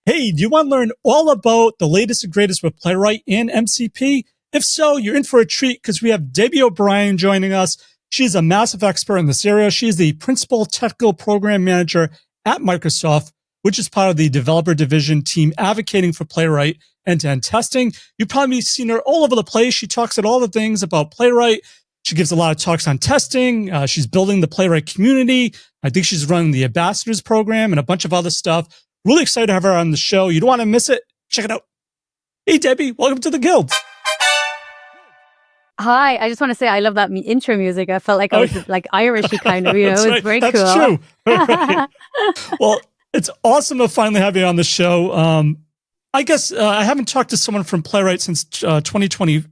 Hey, do you want to learn all about the latest and greatest with Playwright and MCP? If so, you're in for a treat because we have Debbie O'Brien joining us. She's a massive expert in this area. She's the principal technical program manager at Microsoft, which is part of the developer division team advocating for Playwright end-to-end testing. You've probably seen her all over the place. She talks at all the things about Playwright. She gives a lot of talks on testing. She's building the Playwright community. I think she's running the ambassadors program and a bunch of other stuff. Really excited to have her on the show. You don't want to miss it. Check it out. Hey, Debbie, welcome to the Guild. Hi, I just want to say I love that intro music. I felt like I was like Irishy kind of, you know, it was very That's cool. True. Right. Well, it's awesome to finally have you on the show. I guess I haven't talked to someone from Playwright since 2020,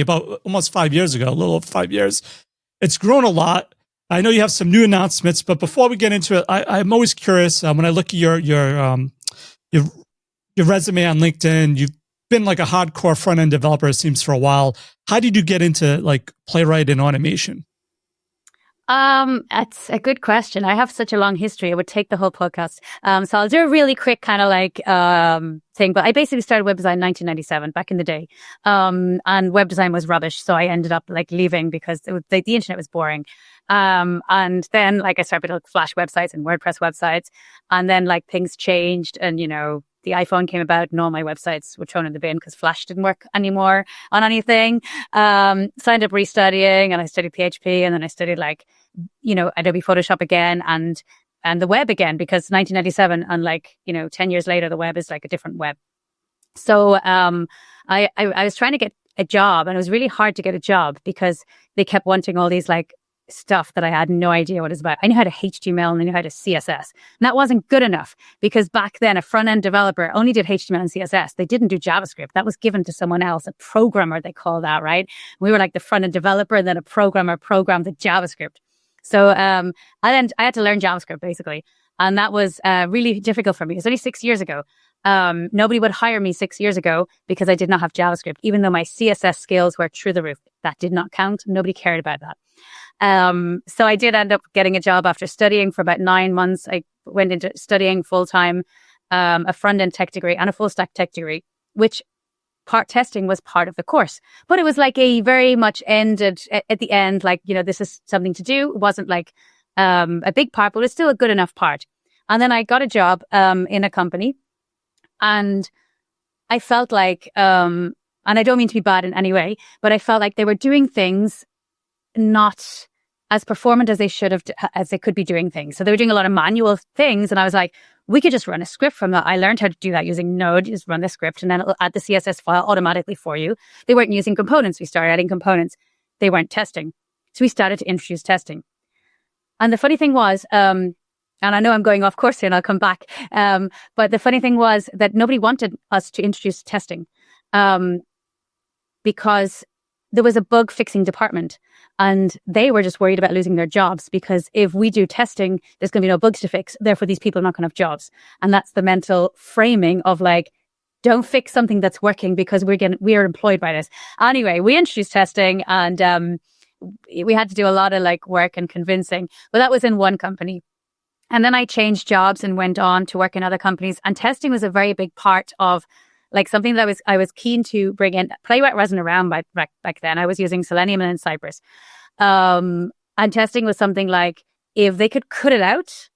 about almost 5 years ago, a little over 5 years. It's grown a lot. I know you have some new announcements, but before we get into it, I'm always curious. When I look at your resume on LinkedIn, you've been like a hardcore front end developer, it seems, for a while. How did you get into like Playwright and automation? That's a good question. I have such a long history. It would take the whole podcast. So I'll do a really quick kind of like thing. But I basically started web design in 1997, back in the day. And web design was rubbish, so I ended up like leaving because the internet was boring. And then like I started with like Flash websites and WordPress websites, and then like things changed, and you know the iPhone came about, and all my websites were thrown in the bin because Flash didn't work anymore on anything. So I ended up restudying, and I studied PHP, and then I studied like, you know, Adobe Photoshop again, and the web again, because 1997, and like, you know, 10 years later, the web is like a different web. So I was trying to get a job, and it was really hard to get a job because they kept wanting all these like stuff that I had no idea what it was about. I knew how to HTML and I knew how to CSS. And that wasn't good enough because back then a front-end developer only did HTML and CSS. They didn't do JavaScript. That was given to someone else, a programmer, they call that, right? We were like the front-end developer, and then a programmer programmed the JavaScript. So I had to learn JavaScript basically. And that was really difficult for me. It was only 6 years ago. Nobody would hire me 6 years ago because I did not have JavaScript, even though my CSS skills were through the roof. That did not count. Nobody cared about that. So I did end up getting a job after studying for about 9 months. I went into studying full-time, a front-end tech degree and a full-stack tech degree, which part testing was part of the course. But it was like a very much ended at the end, like, you know, this is something to do. It wasn't like a big part, but it was still a good enough part. And then I got a job in a company, and I felt like, and I don't mean to be bad in any way, but I felt like they were doing things not as performant as they should have, as they could be doing things. So they were doing a lot of manual things, and I was like, we could just run a script from that. I learned how to do that using Node. You just run the script, and then it'll add the CSS file automatically for you. They weren't using components. We started adding components. They weren't testing. So we started to introduce testing. And the funny thing was, and I know I'm going off course here and I'll come back, but the funny thing was that nobody wanted us to introduce testing because there was a bug fixing department, and they were just worried about losing their jobs, because if we do testing, there's going to be no bugs to fix. Therefore, these people are not going to have jobs. And that's the mental framing of like, don't fix something that's working because we're employed by this. Anyway, we introduced testing, and we had to do a lot of like work and convincing, but that was in one company. And then I changed jobs and went on to work in other companies, and testing was a very big part of like something that I was keen to bring in. Playwright wasn't around back then. I was using Selenium and Cypress. And testing was something like, if they could cut it out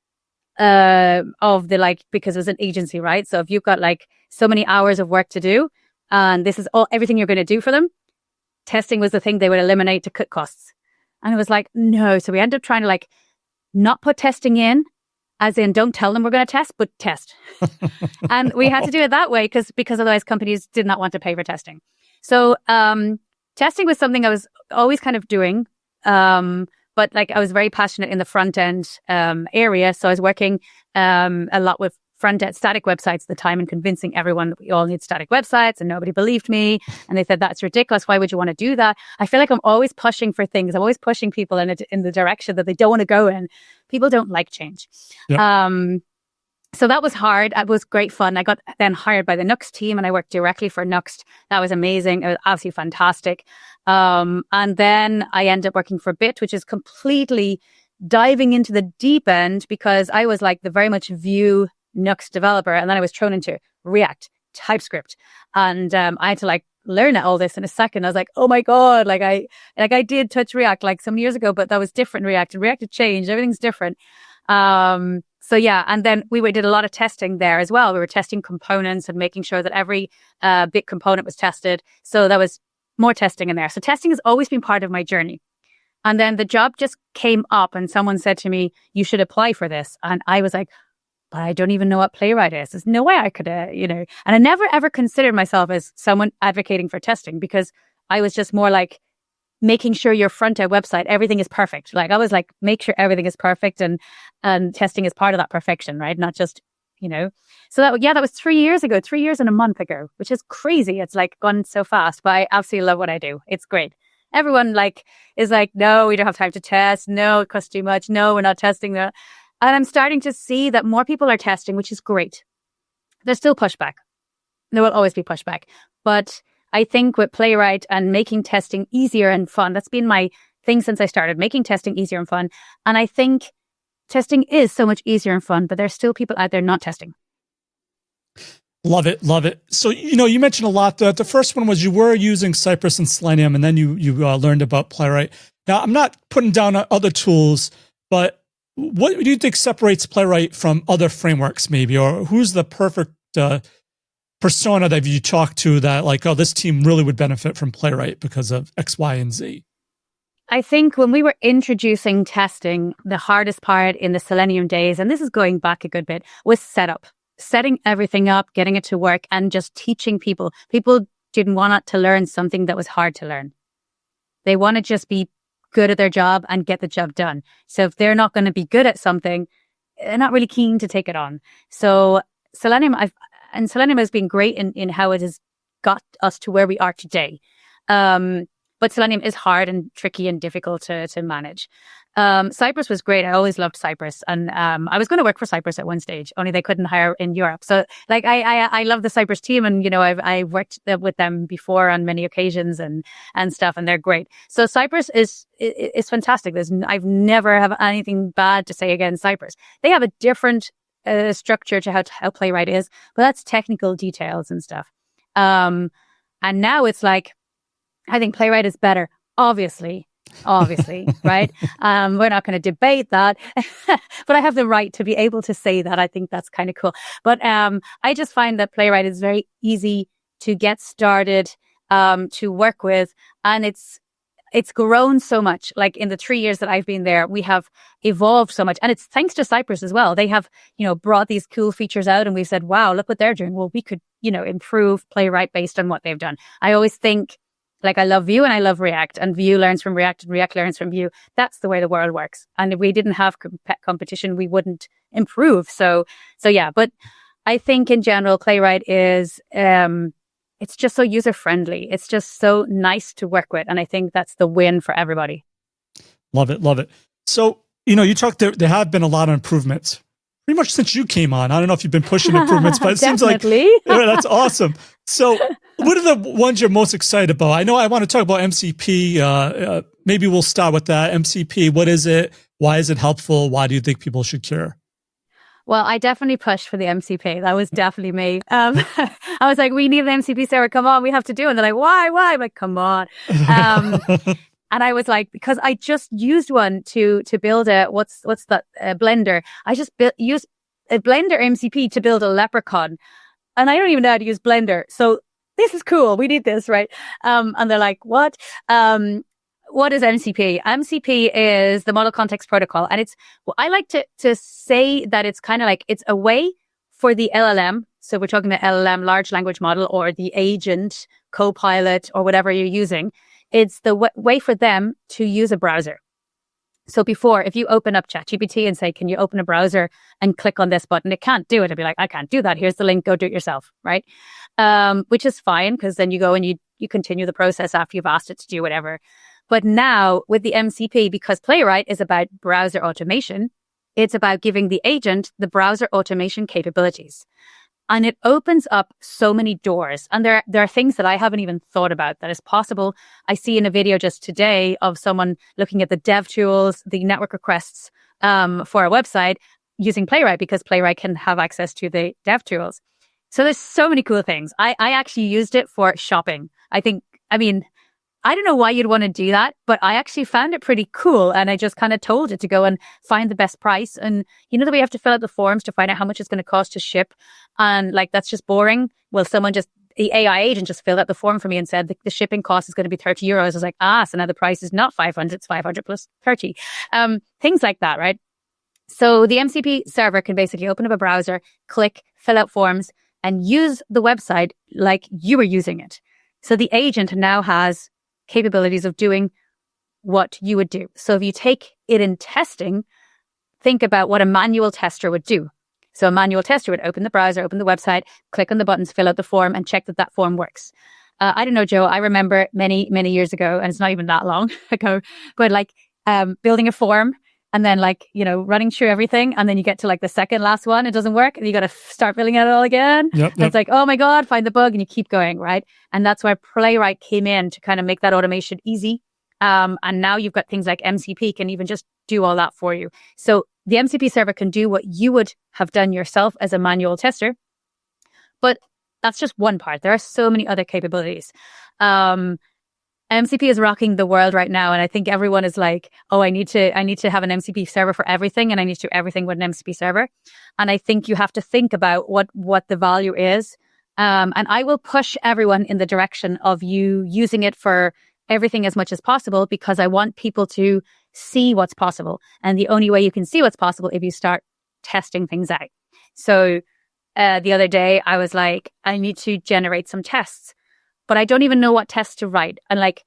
of the like, because it was an agency, right? So if you've got like so many hours of work to do, and this is everything you're going to do for them, testing was the thing they would eliminate to cut costs. And it was like, no. So we ended up trying to like not put testing in, as in don't tell them we're going to test, but test. And we had to do it that way because otherwise companies did not want to pay for testing. So testing was something I was always kind of doing. But like I was very passionate in the front end area. So I was working a lot with front end static websites at the time and convincing everyone that we all need static websites, and nobody believed me. And they said, that's ridiculous. Why would you want to do that? I feel like I'm always pushing for things. I'm always pushing people in the direction that they don't want to go in. People don't like change. Yep. So that was hard. It was great fun. I got then hired by the Nuxt team, and I worked directly for Nuxt. That was amazing. It was absolutely fantastic. And then I ended up working for Bit, which is completely diving into the deep end, because I was like the very much Vue Nuxt developer. And then I was thrown into React, TypeScript. And I had to like learn all this in a second. I was like, oh my God, I did touch React like some years ago, but that was different React, and React had changed. Everything's different. So yeah, and then we did a lot of testing there as well. We were testing components and making sure that every bit component was tested. So that was more testing in there. So testing has always been part of my journey. And then the job just came up and someone said to me, you should apply for this. And I was like, but I don't even know what Playwright is. There's no way I could, And I never ever considered myself as someone advocating for testing, because I was just more like making sure your front end website, everything is perfect. Like I was like, make sure everything is perfect, and testing is part of that perfection, right? Not just, So that was 3 years ago, 3 years and a month ago, which is crazy. It's like gone so fast, but I absolutely love what I do. It's great. Everyone is like, no, we don't have time to test. No, it costs too much. No, we're not testing that. And I'm starting to see that more people are testing, which is great. There's still pushback. There will always be pushback. But I think with Playwright and making testing easier and fun, that's been my thing since I started, making testing easier and fun. And I think testing is so much easier and fun, but there's still people out there not testing. Love it. Love it. So, you mentioned a lot. The first one was you were using Cypress and Selenium, and then you learned about Playwright. Now, I'm not putting down other tools, but what do you think separates Playwright from other frameworks maybe, or who's the perfect persona that you talk to that like, oh, this team really would benefit from Playwright because of X, Y, and Z? I think when we were introducing testing, the hardest part in the Selenium days, and this is going back a good bit, was setup. Setting everything up, getting it to work, and just teaching people. People didn't want to learn something that was hard to learn. They want to just be good at their job and get the job done. So if they're not going to be good at something, they're not really keen to take it on. So Selenium has been great in how it has got us to where we are today. But Selenium is hard and tricky and difficult to manage. Cypress was great. I always loved Cypress. And I was going to work for Cypress at one stage, only they couldn't hire in Europe. So like I love the Cypress team, and I worked with them before on many occasions and stuff, and they're great. So Cypress is fantastic. I've never have anything bad to say against Cypress. They have a different structure to how Playwright is, but that's technical details and stuff. And now it's like, I think Playwright is better, obviously, right? We're not going to debate that, but I have the right to be able to say that. I think that's kind of cool. But I just find that Playwright is very easy to get started, to work with, and it's grown so much. Like in the 3 years that I've been there, we have evolved so much, and it's thanks to Cypress as well. They have, brought these cool features out, and we've said, wow, look what they're doing. Well, we could, improve Playwright based on what they've done. I always think, like, I love Vue and I love React, and Vue learns from React and React learns from Vue. That's the way the world works. And if we didn't have competition, we wouldn't improve. So yeah, but I think in general, Playwright is, it's just so user friendly. It's just so nice to work with. And I think that's the win for everybody. Love it. Love it. So, you talked, there have been a lot of improvements pretty much since you came on. I don't know if you've been pushing improvements, but it seems like that's awesome. So what are the ones you're most excited about? I know I want to talk about MCP. Maybe we'll start with that. MCP, what is it? Why is it helpful? Why do you think people should care? Well, I definitely pushed for the MCP. That was definitely me. I was like, we need the MCP, Sarah. Come on, we have to do it. And they're like, why? I'm like, come on. And I was like, because I just used one to build what's that Blender. I just used a Blender MCP to build a leprechaun, and I don't even know how to use Blender. So this is cool. We need this, right? And they're like, what? What is MCP? MCP is the Model Context Protocol, and I like to say that it's kind of like it's a way for the LLM. So we're talking about LLM, large language model, or the agent, Copilot, or whatever you're using. It's the way for them to use a browser. So before, if you open up ChatGPT and say, can you open a browser and click on this button? It can't do it. It'd be like, I can't do that. Here's the link. Go do it yourself. Right. Which is fine, because then you go and you continue the process after you've asked it to do whatever. But now with the MCP, because Playwright is about browser automation, it's about giving the agent the browser automation capabilities. And it opens up so many doors. And there are things that I haven't even thought about that is possible. I see in a video just today of someone looking at the dev tools, the network requests for a website. using Playwright because Playwright can have access to the dev tools. So there's so many cool things. I actually used it for shopping. I don't know why you'd want to do that, but I actually found it pretty cool. And I just kind of told it to go and find the best price. And you know that we have to fill out the forms to find out how much it's going to cost to ship. And like, that's just boring. Well, the AI agent just filled out the form for me and said the shipping cost is going to be 30 euros. I was like, so now the price is not 500, it's 500 plus 30. Things like that, right? So the MCP server can basically open up a browser, click, fill out forms, and use the website like you were using it. So the agent now has capabilities of doing what you would do. So if you take it in testing, think about what a manual tester would do. So a manual tester would open the browser, open the website, click on the buttons, fill out the form, and check that form works. I don't know, Joe, I remember many, many years ago, and it's not even that long ago, but like building a form and then like, running through everything. And then you get to like the second last one, it doesn't work. And you got to start filling it all again. Yep. It's like, oh my God, find the bug, and you keep going, right? And that's why Playwright came in to kind of make that automation easy. And now you've got things like MCP can even just do all that for you. So the MCP server can do what you would have done yourself as a manual tester. But that's just one part. There are so many other capabilities. MCP is rocking the world right now. And I think everyone is like, I need to have an MCP server for everything. And I need to do everything with an MCP server. And I think you have to think about what the value is. And I will push everyone in the direction of you using it for everything as much as possible, because I want people to see what's possible. And the only way you can see what's possible if you start testing things out. So the other day I was like, I need to generate some tests, but I don't even know what tests to write. And like,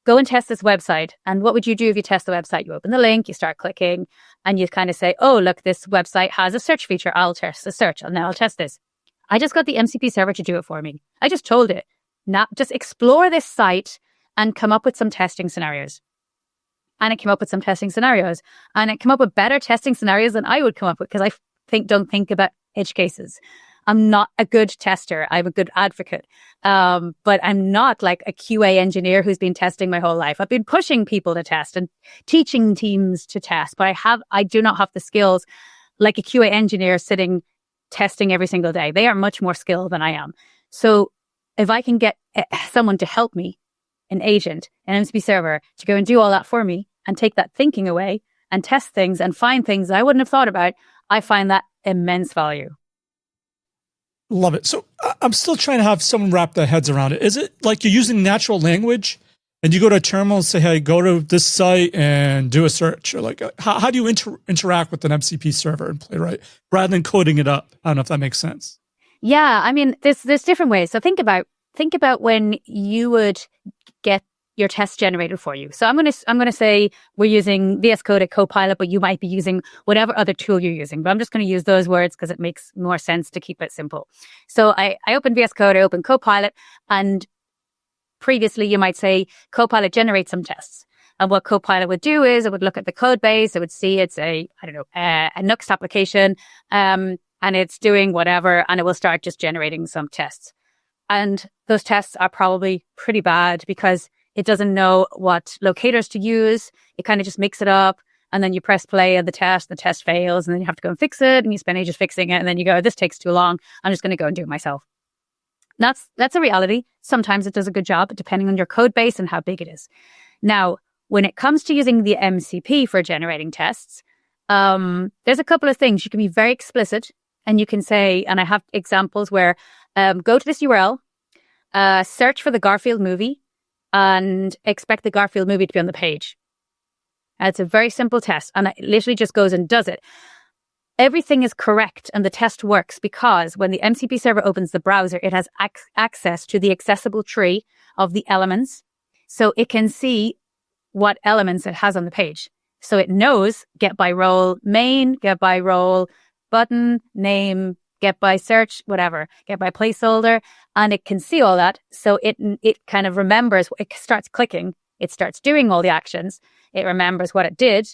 go and test this website. And what would you do if you test the website? You open the link, you start clicking, and you kind of say, oh, look, this website has a search feature. I'll test the search, and now I'll test this. I just got the MCP server to do it for me. I just told it, now just explore this site and come up with some testing scenarios. And it came up with some testing scenarios. And it came up with better testing scenarios than I would come up with, because I don't think about edge cases. I'm not a good tester. I'm a good advocate. But I'm not like a QA engineer who's been testing my whole life. I've been pushing people to test and teaching teams to test, but I do not have the skills like a QA engineer sitting testing every single day. They are much more skilled than I am. So if I can get someone to help me, an agent, an MCP server, to go and do all that for me and take that thinking away and test things and find things I wouldn't have thought about, I find that immense value. Love it. So I'm still trying to have someone wrap their heads around it. Is it like you're using natural language and you go to a terminal and say, hey, go to this site and do a search? Or like, how do you interact with an MCP server in Playwright rather than coding it up? I don't know if that makes sense. Yeah, I mean, there's different ways. So think about when you would get your test generated for you. So I'm gonna say we're using VS Code at Copilot, but you might be using whatever other tool you're using. But I'm just going to use those words because it makes more sense to keep it simple. So I open VS Code, I open Copilot, and previously you might say Copilot generates some tests. And what Copilot would do is it would look at the code base, it would see it's a Nuxt application, and it's doing whatever, and it will start just generating some tests. And those tests are probably pretty bad because it doesn't know what locators to use. It kind of just makes it up. And then you press play of the test fails, and then you have to go and fix it, and you spend ages fixing it. And then you go, this takes too long. I'm just going to go and do it myself. That's a reality. Sometimes it does a good job, depending on your code base and how big it is. Now, when it comes to using the MCP for generating tests, there's a couple of things. You can be very explicit, and you can say, and I have examples where go to this URL, search for the Garfield movie, and expect the Garfield movie to be on the page. It's a very simple test, and it literally just goes and does it. Everything is correct, and the test works because when the MCP server opens the browser, it has access to the accessible tree of the elements, so it can see what elements it has on the page. So it knows get by role main, get by role button, name, get by search, whatever, get by placeholder, and it can see all that. So it kind of remembers, it starts clicking, it starts doing all the actions, it remembers what it did,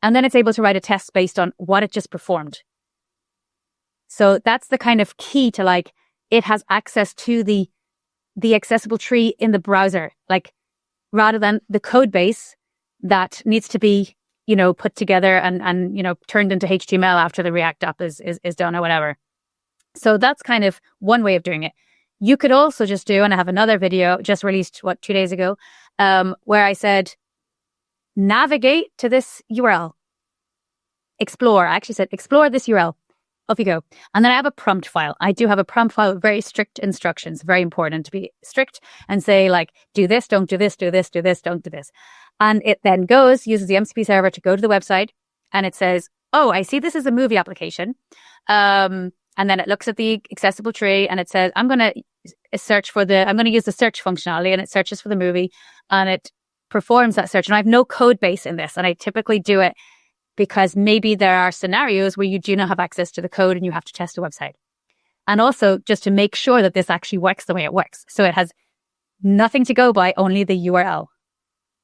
and then it's able to write a test based on what it just performed. So that's the kind of key to like, it has access to the accessible tree in the browser, like rather than the code base that needs to be put together and turned into HTML after the React app is done or whatever. So that's kind of one way of doing it. You could also just do, and I have another video just released, 2 days ago, where I said, navigate to this URL. Explore. I actually said, explore this URL. Off you go. And then I have a prompt file. I do have a prompt file with very strict instructions. Very important to be strict and say, like, do this, don't do this, do this, do this, don't do this. And it then uses the MCP server to go to the website, and it says, oh, I see this is a movie application. And then it looks at the accessible tree and it says, I'm going to use the search functionality, and it searches for the movie and it performs that search. And I have no code base in this, and I typically do it because maybe there are scenarios where you do not have access to the code and you have to test a website. And also just to make sure that this actually works the way it works. So it has nothing to go by, only the URL.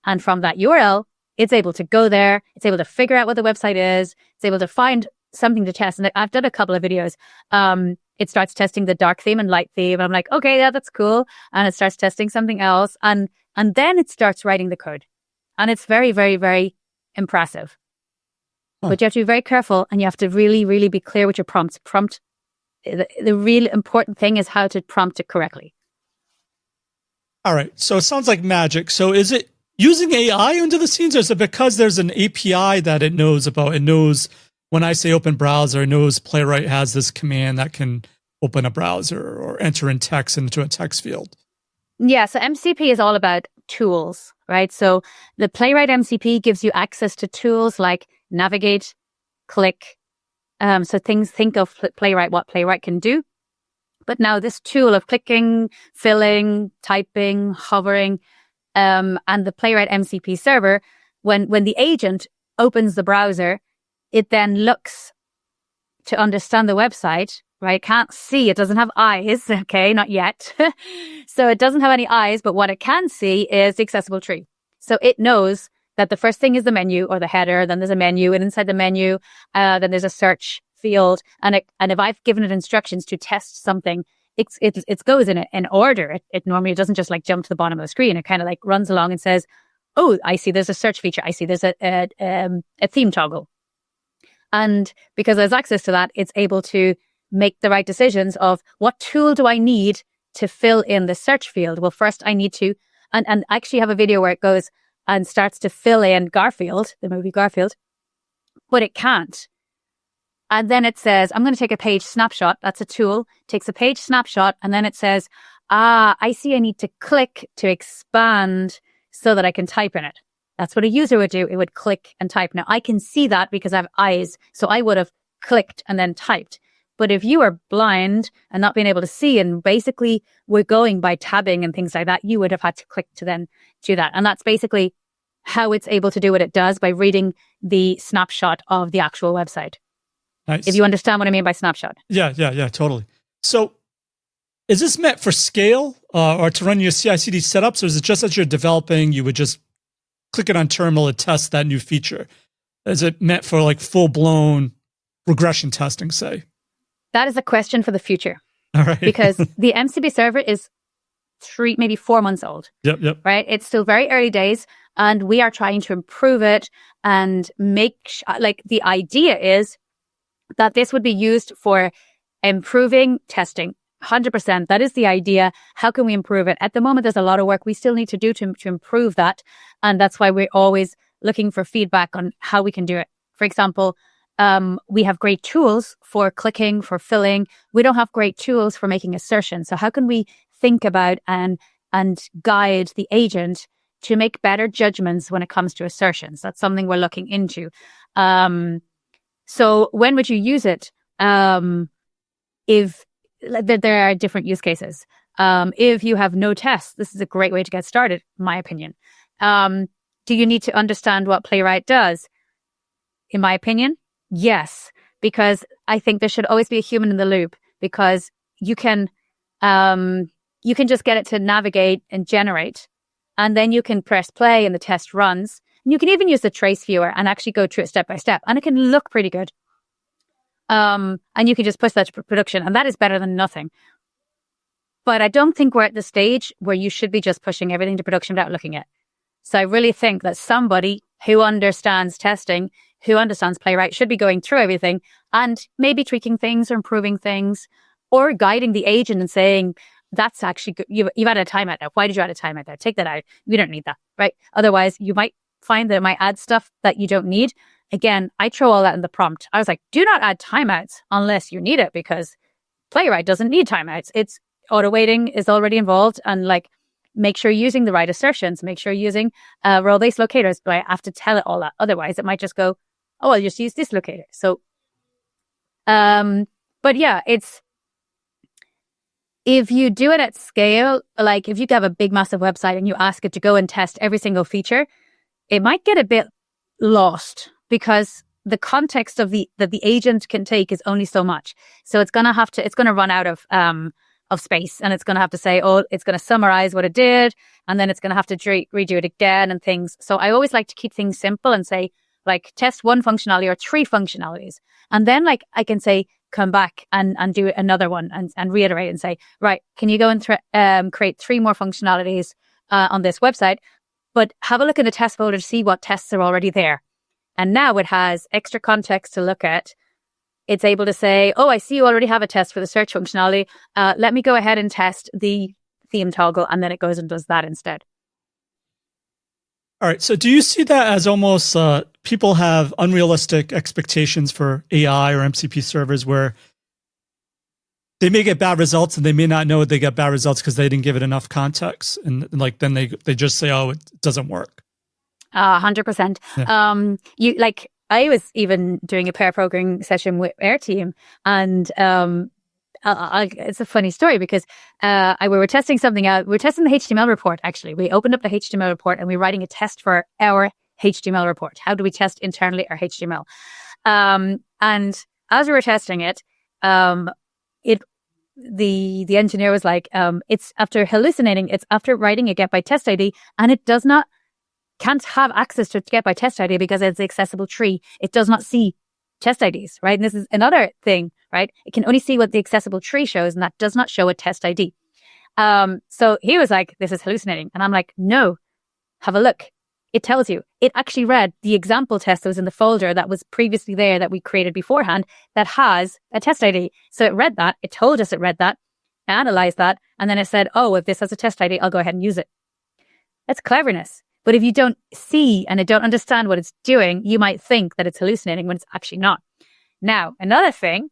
And from that URL, it's able to go there. It's able to figure out what the website is. It's able to find something to test. And I've done a couple of videos. It starts testing the dark theme and light theme. I'm like, okay, yeah, that's cool. And it starts testing something else. And then it starts writing the code. And it's very, very, very impressive. But you have to be very careful, and you have to really, really be clear with your prompts. The real important thing is how to prompt it correctly. All right. So it sounds like magic. So is it using AI under the scenes, or is it because there's an API that it knows about? It knows when I say open browser, it knows Playwright has this command that can open a browser or enter in text into a text field. Yeah. So MCP is all about tools, right? So the Playwright MCP gives you access to tools like navigate, click. So think of Playwright, what Playwright can do. But now this tool of clicking, filling, typing, hovering, and the Playwright MCP server, when the agent opens the browser, it then looks to understand the website, right? Can't see, it doesn't have eyes, okay, not yet. So it doesn't have any eyes, but what it can see is the accessible tree. So it knows that the first thing is the menu or the header, then there's a menu, and inside the menu, then there's a search field. And if I've given it instructions to test something, it goes in order. It normally doesn't just like jump to the bottom of the screen. It kind of like runs along and says, oh, I see there's a search feature. I see there's a theme toggle. And because there's access to that, it's able to make the right decisions of what tool do I need to fill in the search field? Well, first I need to, and I actually have a video where it goes and starts to fill in Garfield, the movie Garfield, but it can't. And then it says, I'm going to take a page snapshot. That's a tool. Takes a page snapshot. And then it says, I see I need to click to expand so that I can type in it. That's what a user would do. It would click and type. Now I can see that because I have eyes. So I would have clicked and then typed. But if you are blind and not being able to see, and basically we're going by tabbing and things like that, you would have had to click to then do that. And that's basically how it's able to do what it does, by reading the snapshot of the actual website. Nice. If you understand what I mean by snapshot. Yeah, totally. So is this meant for scale or to run your CI/CD setups, or is it just as you're developing, you would just click it on terminal and test that new feature? Is it meant for like full-blown regression testing, say? That is a question for the future. All right. Because the MCP server is 3, maybe 4 months old. Yep. Right? It's still very early days, and we are trying to improve it and make like the idea is that this would be used for improving testing. 100%. That is the idea. How can we improve it? At the moment, there's a lot of work we still need to do to improve that. And that's why we're always looking for feedback on how we can do it. For example, we have great tools for clicking, for filling. We don't have great tools for making assertions. So how can we think about and guide the agent to make better judgments when it comes to assertions? That's something we're looking into. So when would you use it? If there are different use cases. If you have no tests, this is a great way to get started, in my opinion. Do you need to understand what Playwright does? In my opinion, yes, because I think there should always be a human in the loop, because you can just get it to navigate and generate, and then you can press play and the test runs. And you can even use the trace viewer and actually go through it step by step, and it can look pretty good. And you can just push that to production, and that is better than nothing. But I don't think we're at the stage where you should be just pushing everything to production without looking at. So I really think that somebody who understands testing, who understands Playwright, should be going through everything and maybe tweaking things or improving things, or guiding the agent and saying, that's actually good. You've added a timeout now. Why did you add a timeout there? Take that out. We don't need that, right? Otherwise, you might find that it might add stuff that you don't need. Again, I throw all that in the prompt. I was like, do not add timeouts unless you need it, because Playwright doesn't need timeouts. It's auto-weighting is already involved, and like, make sure you're using the right assertions, make sure you're using role-based locators. But I have to tell it all that. Otherwise, it might just go, oh, I'll just use this locator. So, but yeah, it's, if you do it at scale, like if you have a big, massive website and you ask it to go and test every single feature, it might get a bit lost, because the context of that the agent can take is only so much. So it's going to run out of space, and it's going to have to say, oh, it's going to summarize what it did, and then it's going to have to redo it again and things. So I always like to keep things simple and say, like, test one functionality or 3 functionalities. And then like I can say, come back and do another one and reiterate and say, right, can you go and create 3 more functionalities on this website, but have a look in the test folder to see what tests are already there. And now it has extra context to look at. It's able to say, oh, I see you already have a test for the search functionality. Let me go ahead and test the theme toggle. And then it goes and does that instead. All right. So do you see that as almost people have unrealistic expectations for AI or MCP servers, where they may get bad results and they may not know they get bad results because they didn't give it enough context, and like then they just say, oh, it doesn't work? 100%. Yeah. You like, I was even doing a pair programming session with our team, and it's a funny story because we were testing something out. We were testing the HTML report, actually. We opened up the HTML report and we were writing a test for our HTML report. How do we test internally our HTML? And as we were testing it, the engineer was like, it's after hallucinating, it's after writing a get by test ID, and it can't have access to get by test ID because it's the accessible tree. It does not see test IDs, right? And this is another thing, right? It can only see what the accessible tree shows, and that does not show a test ID. So he was like, this is hallucinating. And I'm like, no, have a look. It tells you. It actually read the example test that was in the folder that was previously there that we created beforehand that has a test ID. So it read that. It told us it read that, analyzed that, and then it said, oh, if this has a test ID, I'll go ahead and use it. That's cleverness. But if you don't see and don't understand what it's doing, you might think that it's hallucinating when it's actually not. Now, another thing,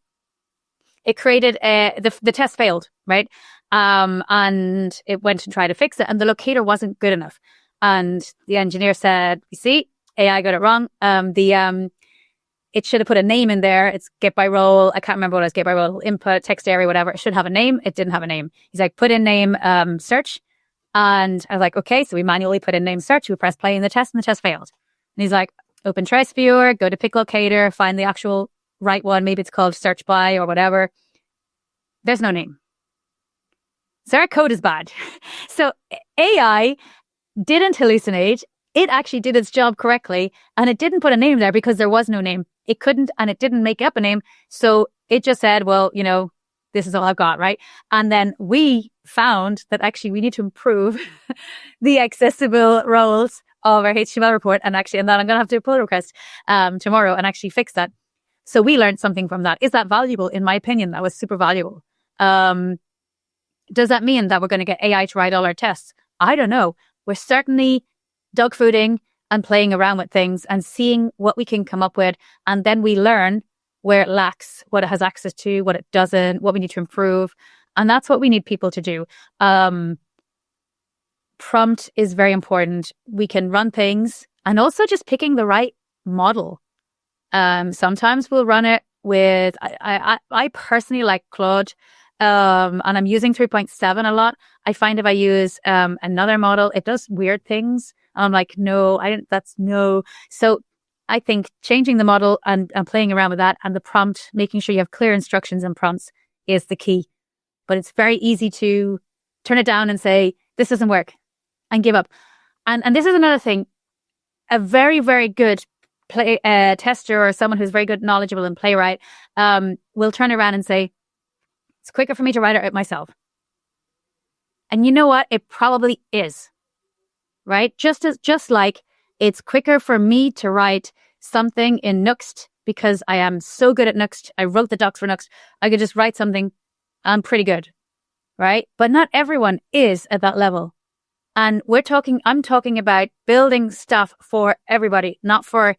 it created the test failed, right? And it went and tried to fix it, and the locator wasn't good enough. And the engineer said, you see, AI got it wrong. It should have put a name in there. It's get by role. I can't remember what it was, get by role, input, text area, whatever. It should have a name. It didn't have a name. He's like, put in name search. And I was like, okay. So we manually put in name search. We press play in the test, and the test failed. And he's like, open trace viewer, go to pick locator, find the actual right one. Maybe it's called search by or whatever. There's no name. So our code is bad. So AI didn't hallucinate. It actually did its job correctly, and it didn't put a name there because there was no name. It couldn't, and it didn't make up a name. So it just said, well, this is all I've got, right? And then we found that actually we need to improve the accessible roles of our HTML report, and then I'm going to have to do a pull request tomorrow and actually fix that. So we learned something from that. Is that valuable? In my opinion, that was super valuable. Does that mean that we're going to get AI to write all our tests? I don't know. We're certainly dogfooding and playing around with things and seeing what we can come up with. And then we learn where it lacks, what it has access to, what it doesn't, what we need to improve. And that's what we need people to do. Prompt is very important. We can run things, and also just picking the right model. Sometimes we'll run it with, I personally like Claude, and I'm using 3.7 a lot. I find if I use another model, it does weird things. I'm like, no, no. So I think changing the model and playing around with that, and the prompt, making sure you have clear instructions and prompts is the key. But it's very easy to turn it down and say, this doesn't work, and give up. And this is another thing. A very, very good tester, or someone who's very good, knowledgeable in Playwright, will turn around and say, it's quicker for me to write it out myself. And you know what? It probably is. right? Just like it's quicker for me to write something in Nuxt because I am so good at Nuxt. I wrote the docs for Nuxt. I could just write something. I'm pretty good, right? But not everyone is at that level. And I'm talking about building stuff for everybody, not for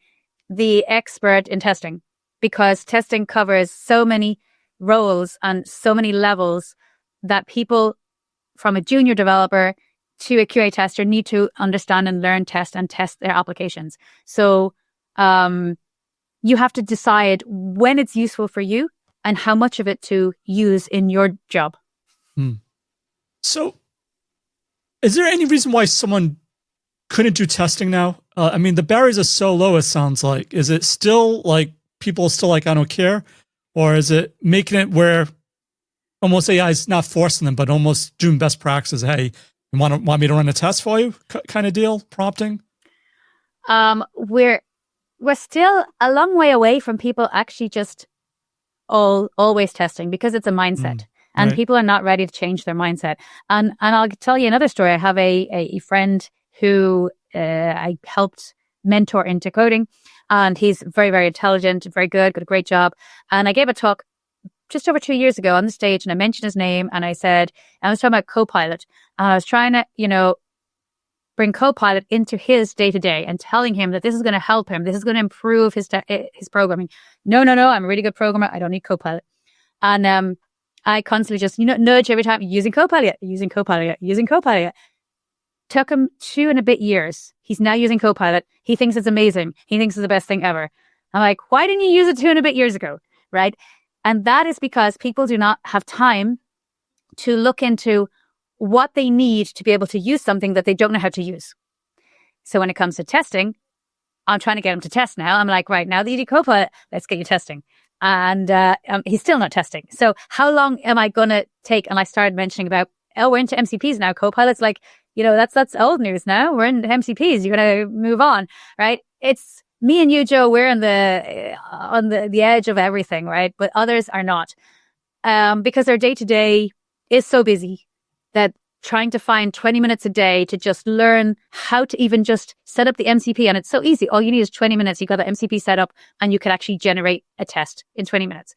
the expert in testing, because testing covers so many roles and so many levels that people from a junior developer to a QA tester need to understand and learn test their applications. So you have to decide when it's useful for you and how much of it to use in your job. So is there any reason why someone couldn't do testing now? I mean, the barriers are so low, it sounds like. Is it still like people still like, I don't care? Or is it making it where almost AI is not forcing them, but almost doing best practices? Hey, you want me to run a test for you kind of deal, prompting? We're still a long way away from people actually just always testing, because it's a mindset. And right. People are not ready to change their mindset. And I'll tell you another story. I have a friend who I helped mentor into coding, and he's very, very intelligent, very good, got a great job. And I gave a talk just over 2 years ago on the stage, and I mentioned his name, and I was talking about Copilot, and I was trying to, bring Copilot into his day-to-day and telling him that this is going to help him, this is going to improve his programming. No, I'm a really good programmer, I don't need Copilot. And I constantly just, nudge every time, using Copilot. Took him 2 and a bit years. He's now using Copilot. He thinks it's amazing. He thinks it's the best thing ever. I'm like, why didn't you use it 2 and a bit years ago? Right? And that is because people do not have time to look into what they need to be able to use something that they don't know how to use. So when it comes to testing, I'm trying to get him to test now. I'm like, right, now that you do Copilot, let's get you testing. And he's still not testing. So how long am I going to take? And I started mentioning about, we're into MCPs now. Copilot's like, that's old news now. We're in MCPs. You're going to move on, right? It's me and you, Joe. We're on the edge of everything, right? But others are not, because their day-to-day is so busy that trying to find 20 minutes a day to just learn how to even just set up the MCP. And it's so easy. All you need is 20 minutes. You got the MCP set up and you can actually generate a test in 20 minutes.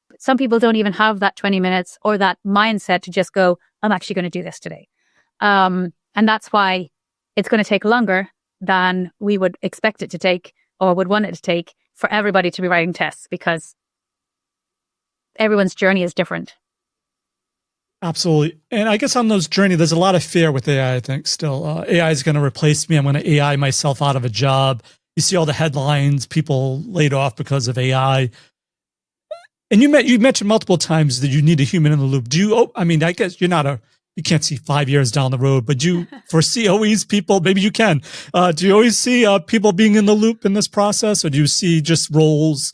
But some people don't even have that 20 minutes or that mindset to just go, I'm actually going to do this today. And that's why it's going to take longer than we would expect it to take or would want it to take for everybody to be writing tests, because everyone's journey is different. Absolutely. And I guess on those journey, there's a lot of fear with AI, I think, still. AI is going to replace me. I'm going to AI myself out of a job. You see all the headlines, people laid off because of AI. And you mentioned multiple times that you need a human in the loop. I guess you can't see 5 years down the road, but you foresee always people, maybe you can. Do you always see people being in the loop in this process? Or do you see just roles,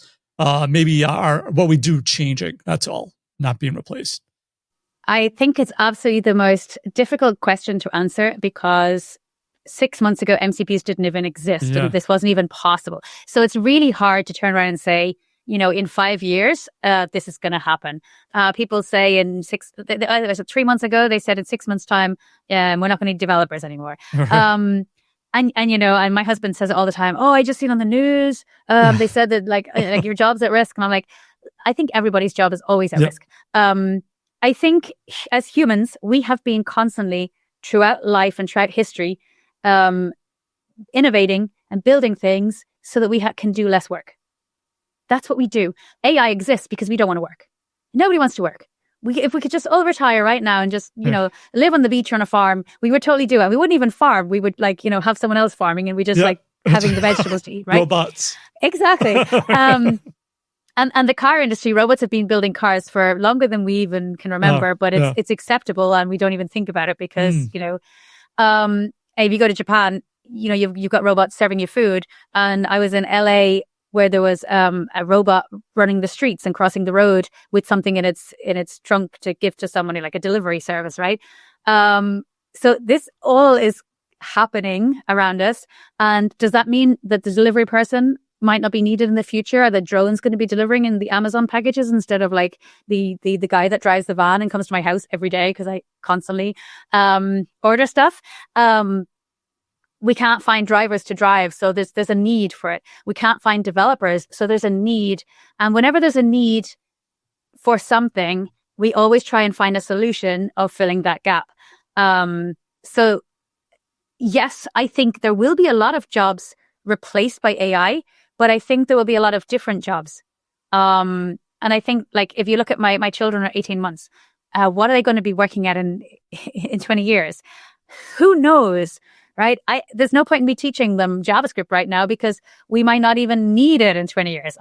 maybe what we do changing? That's all, not being replaced. I think it's absolutely the most difficult question to answer, because 6 months ago, MCPs didn't even exist. Yeah. This wasn't even possible. So it's really hard to turn around and say, in 5 years, this is going to happen. People say 3 months ago, they said in 6 months' time, we're not going to need developers anymore. And my husband says it all the time. Oh, I just seen on the news, they said that like your job's at risk. And I'm like, I think everybody's job is always at risk. I think as humans, we have been constantly throughout life and throughout history, innovating and building things so that we can do less work. That's what we do. AI exists because we don't want to work. Nobody wants to work. If we could just all retire right now and just, live on the beach or on a farm, we would totally do it. We wouldn't even farm. We would have someone else farming, and we just having the vegetables to eat, right? Robots. Exactly. And the car industry, robots have been building cars for longer than we even can remember, but it's acceptable, and we don't even think about it because, if you go to Japan, you've got robots serving you food. And I was in LA where there was a robot running the streets and crossing the road with something in its trunk to give to somebody, like a delivery service, right? So this all is happening around us. And does that mean that the delivery person might not be needed in the future? Are the drones going to be delivering in the Amazon packages instead of like the guy that drives the van and comes to my house every day because I constantly order stuff? we can't find drivers to drive, so there's a need for it. We can't find developers, so there's a need. And whenever there's a need for something, we always try and find a solution of filling that gap. So yes, I think there will be a lot of jobs replaced by AI, but I think there will be a lot of different jobs. And I think, like, if you look at my children are 18 months, what are they going to be working at in 20 years? Who knows, right? There's no point in me teaching them JavaScript right now because we might not even need it in 20 years.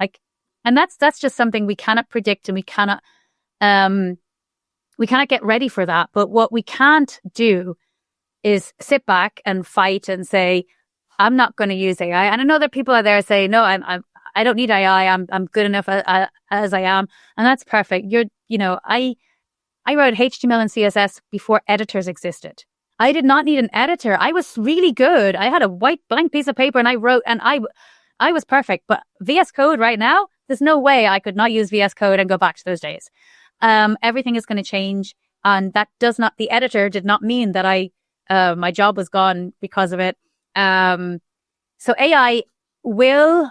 And that's just something we cannot predict, and we cannot get ready for that. But what we can't do is sit back and fight and say, I'm not going to use AI. And I know that people are there saying, no, I don't need AI. I'm good enough as I am. And that's perfect. I wrote HTML and CSS before editors existed. I did not need an editor. I was really good. I had a white blank piece of paper and I wrote, and I was perfect. But VS Code right now, there's no way I could not use VS Code and go back to those days. Everything is going to change. And that the editor did not mean that my job was gone because of it. So AI will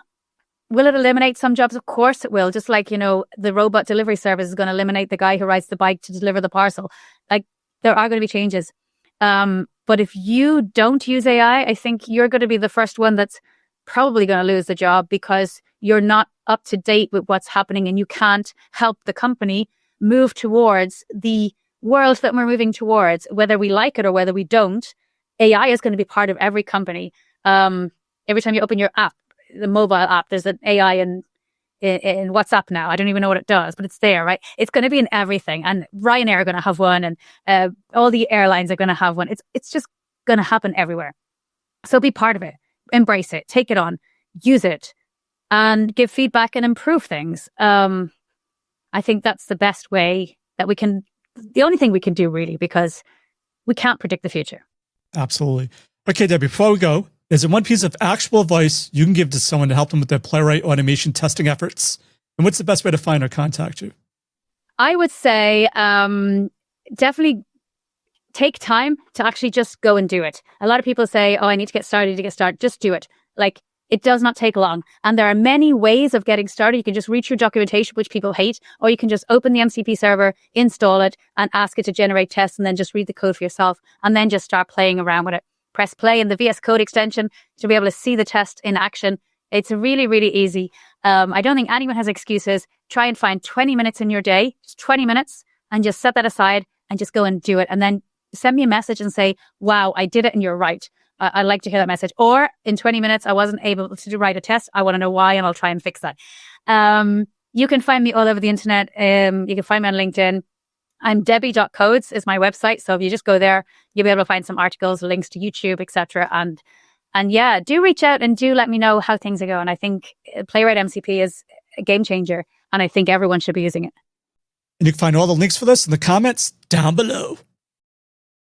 it eliminate some jobs? Of course it will. Just like, the robot delivery service is going to eliminate the guy who rides the bike to deliver the parcel. Like, there are going to be changes. But if you don't use AI, I think you're going to be the first one that's probably going to lose the job because you're not up to date with what's happening and you can't help the company move towards the world that we're moving towards, whether we like it or whether we don't. AI is going to be part of every company. Every time you open your app, the mobile app, there's an AI in WhatsApp now. I don't even know what it does, but it's there, right? It's going to be in everything. And Ryanair are going to have one, and all the airlines are going to have one. It's just going to happen everywhere. So be part of it. Embrace it. Take it on. Use it. And give feedback and improve things. I think that's the best way that we can, the only thing we can do really, because we can't predict the future. Absolutely. Okay, Debbie, before we go, is there one piece of actual advice you can give to someone to help them with their Playwright automation testing efforts? And what's the best way to find or contact you? I would say definitely take time to actually just go and do it. A lot of people say, oh, I need to get started. Just do it. Like, it does not take long. And there are many ways of getting started. You can just read through documentation, which people hate, or you can just open the MCP server, install it, and ask it to generate tests, and then just read the code for yourself, and then just start playing around with it. Press play in the VS Code extension to be able to see the test in action. It's really, really easy. I don't think anyone has excuses. Try and find 20 minutes in your day, just 20 minutes, and just set that aside and just go and do it. And then send me a message and say, wow, I did it and you're right. I'd like to hear that message. Or in 20 minutes, I wasn't able to write a test. I want to know why, and I'll try and fix that. You can find me all over the internet. You can find me on LinkedIn. I'm Debbie.codes is my website. So if you just go there, you'll be able to find some articles, links to YouTube, etc. And yeah, do reach out and do let me know how things are going. I think Playwright MCP is a game changer, and I think everyone should be using it. And you can find all the links for this in the comments down below.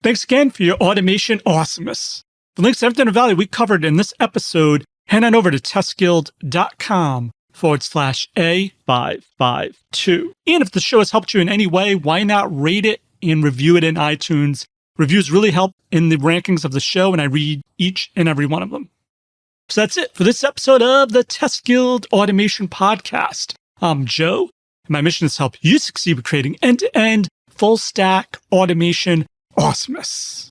Thanks again for your automation awesomeness. The links to everything of value we covered in this episode, head on over to testguild.com/A552. And if the show has helped you in any way, why not rate it and review it in iTunes? Reviews really help in the rankings of the show, and I read each and every one of them. So that's it for this episode of the Test Guild Automation Podcast. I'm Joe, and my mission is to help you succeed with creating end-to-end, full-stack automation awesomeness.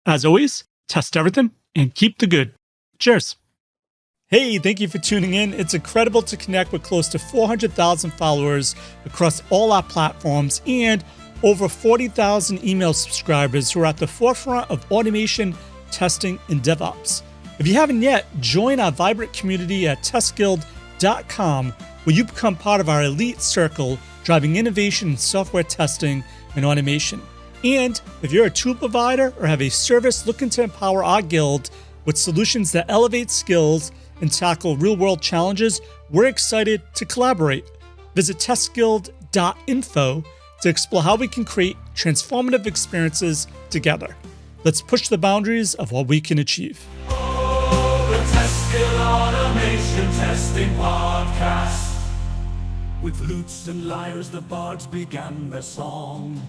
As always, test everything and keep the good. Cheers. Hey, thank you for tuning in. It's incredible to connect with close to 400,000 followers across all our platforms and over 40,000 email subscribers who are at the forefront of automation, testing, and DevOps. If you haven't yet, join our vibrant community at testguild.com, where you become part of our elite circle driving innovation in software testing and automation. And if you're a tool provider or have a service looking to empower our guild with solutions that elevate skills and tackle real-world challenges, we're excited to collaborate. Visit testguild.info to explore how we can create transformative experiences together. Let's push the boundaries of what we can achieve. Oh, the Test Guild Automation Testing Podcast. With lutes and lyres, the bards began their song.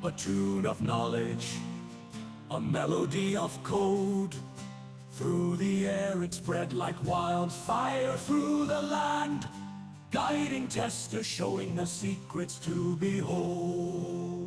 A tune of knowledge, a melody of code. Through the air it spread like wildfire through the land, guiding testers, showing the secrets to behold.